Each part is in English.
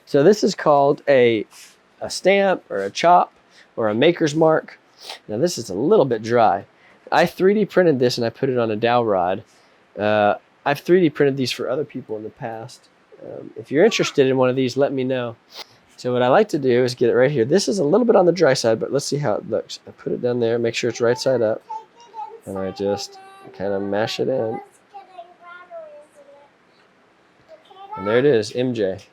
So this is called a stamp or a chop or a maker's mark. Now this is a little bit dry. I 3D printed this and I put it on a dowel rod. I've 3D printed these for other people in the past. If you're interested in one of these, let me know. So what I like to do is get it right here. This is a little bit on the dry side, but let's see how it looks. I put it down there, make sure it's right side up, and I just kind of mash it in. And there it is, MJ.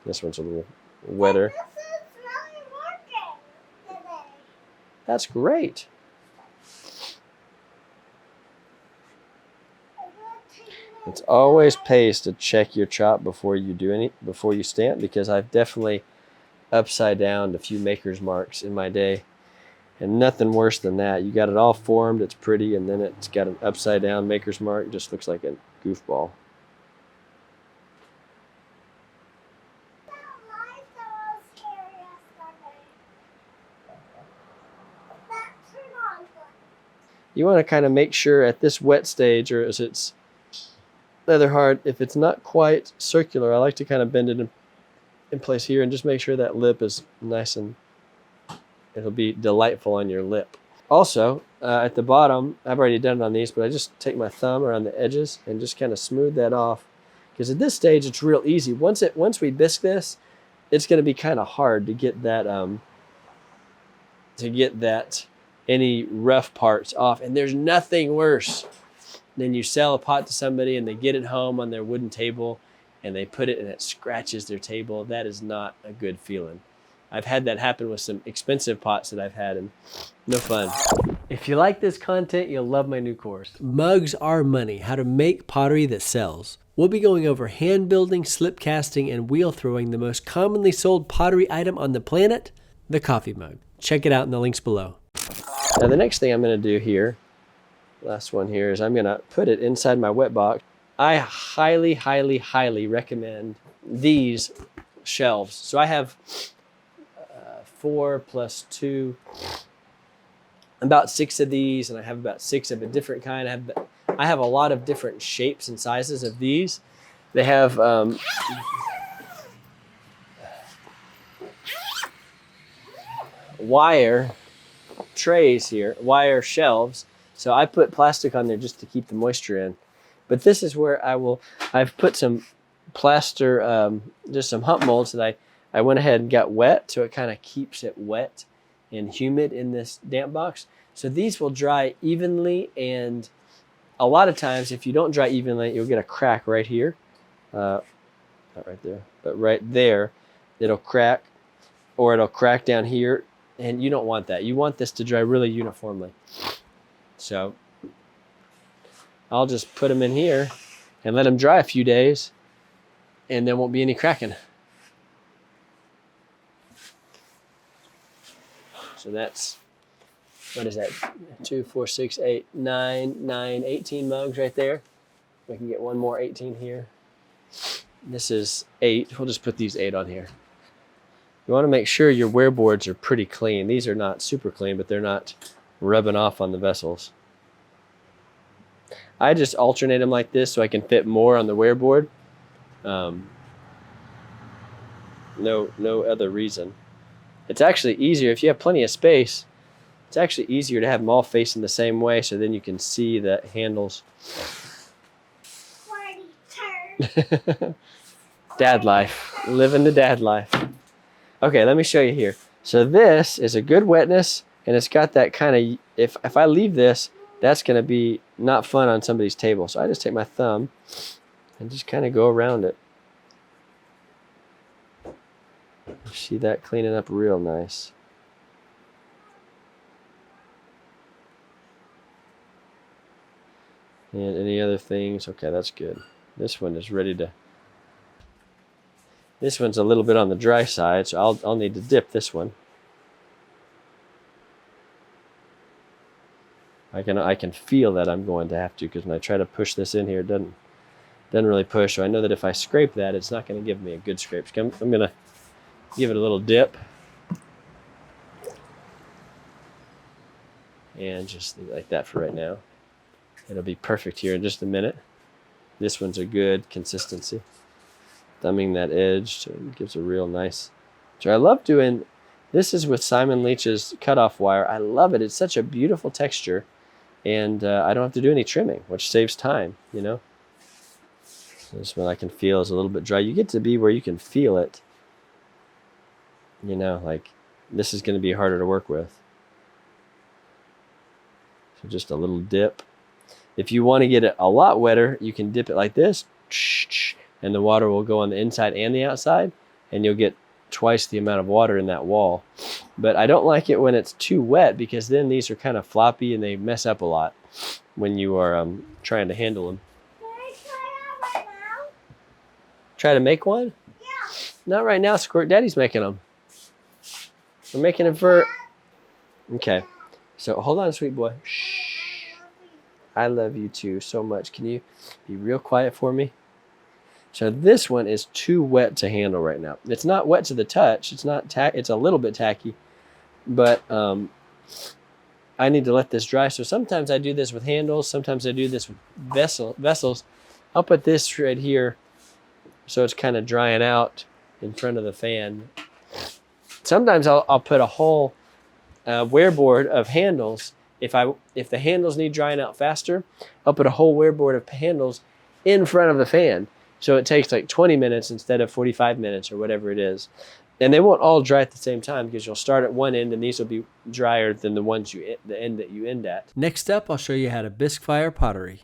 This one's a little wetter. That's great. It's always pays to check your chop before you stamp, because I've definitely upside downed a few maker's marks in my day, and nothing worse than that. You got it all formed, it's pretty, and then it's got an upside down maker's mark. It just looks like a goofball. You want to kind of make sure at this wet stage, or as it's leather hard, if it's not quite circular, I like to kind of bend it in place here and just make sure that lip is nice and it'll be delightful on your lip. Also, at the bottom, I've already done it on these, but I just take my thumb around the edges and just kind of smooth that off, because at this stage it's real easy. Once we bisque this, it's going to be kind of hard to get that any rough parts off. And there's nothing worse than you sell a pot to somebody and they get it home on their wooden table and they put it and it scratches their table. That is not a good feeling. I've had that happen with some expensive pots that I've had, and no fun. If you like this content, you'll love my new course, Mugs Are Money, How to Make Pottery That Sells. We'll be going over hand building, slip casting, and wheel throwing the most commonly sold pottery item on the planet, the coffee mug. Check it out in the links below. Now the next thing I'm going to do here, last one here, is I'm going to put it inside my wet box. I highly, highly, highly recommend these shelves. So I have 4 plus 2, about 6 of these, and I have about 6 of a different kind. I have a lot of different shapes and sizes of these. They have wire trays here, wire shelves. So I put plastic on there just to keep the moisture in. But this is where I've put some plaster, just some hump molds that I went ahead and got wet, so it kind of keeps it wet and humid in this damp box. So these will dry evenly, and a lot of times if you don't dry evenly, you'll get a crack right here. Not right there, but right there, it'll crack, or it'll crack down here, and you don't want that. You want this to dry really uniformly. So I'll just put them in here and let them dry a few days, and there won't be any cracking. So that's, what is that? 2, 4, 6, 8, 9, 18 mugs right there. We can get one more 18 here. This is 8. We'll just put these 8 on here. You want to make sure your wear boards are pretty clean. These are not super clean, but they're not rubbing off on the vessels. I just alternate them like this so I can fit more on the wear board. No other reason. It's actually easier if you have plenty of space. It's actually easier to have them all facing the same way, so then you can see the handles. Dad life, living the dad life. Okay, let me show you here. So this is a good wetness, and it's got that kind of, if I leave this, that's going to be not fun on somebody's table. So I just take my thumb and just kind of go around it. See that cleaning up real nice. And any other things? Okay, that's good. This one is ready to. This one's a little bit on the dry side, so I'll need to dip this one. I can feel that I'm going to have to, because when I try to push this in here, it doesn't really push. So I know that if I scrape that, it's not going to give me a good scrape. So I'm going to give it a little dip. And just leave it like that for right now. It'll be perfect here in just a minute. This one's a good consistency. Thumbing that edge so it gives a real nice. So I love doing, this is with Simon Leach's cutoff wire. I love it. It's such a beautiful texture, and I don't have to do any trimming, which saves time, you know. So this one I can feel is a little bit dry. You get to be where you can feel it. You know, like this is going to be harder to work with. So just a little dip. If you want to get it a lot wetter, you can dip it like this, and the water will go on the inside and the outside, and you'll get twice the amount of water in that wall. But I don't like it when it's too wet, because then these are kind of floppy and they mess up a lot when you are trying to handle them. Can I try that right now? Try to make one? Yeah. Not right now, Squirt. Daddy's making them. We're making it for... Okay. So hold on, sweet boy. Shh. I love you too so much. Can you be real quiet for me? So this one is too wet to handle right now. It's not wet to the touch. It's not it's a little bit tacky, but I need to let this dry. So sometimes I do this with handles. Sometimes I do this with vessels. I'll put this right here so it's kind of drying out in front of the fan. Sometimes I'll put a whole wear board of handles. If the handles need drying out faster, I'll put a whole wear board of handles in front of the fan. So it takes like 20 minutes instead of 45 minutes or whatever it is. And they won't all dry at the same time, because you'll start at one end and these will be drier than the end that you end at. Next up, I'll show you how to bisque fire pottery.